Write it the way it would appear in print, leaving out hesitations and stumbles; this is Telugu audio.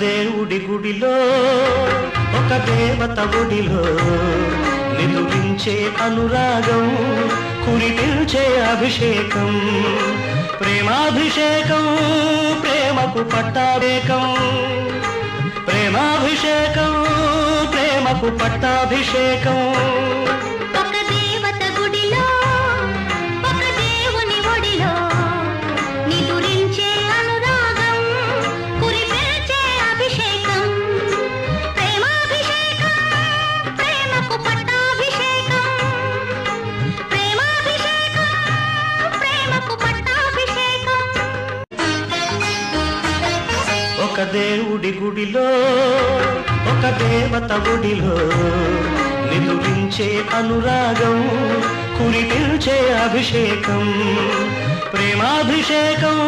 దేవుడి గుడిలో ఒక దేవత గుడిలో నిదురించే అనురాగం కురిపించే అభిషేకం ప్రేమాభిషేకం ప్రేమకు పట్టాభిషేకం ప్రేమాభిషేకం ప్రేమకు పట్టాభిషేకం ఒక దేవత గుడిలో ఒక దేవుని ఒడిలో నిదురించే అనురాగం కురిపించే అభిషేకం ప్రేమాభిషేకం ప్రేమకు పట్టాభిషేకం ప్రేమాభిషేకం ప్రేమకు పట్టాభిషేకం ఒక దేవుడి గుడిలో ఒక దేవత గుడిలో నిదురించే అనురాగం కురిపించే అభిషేకం ప్రేమాభిషేకం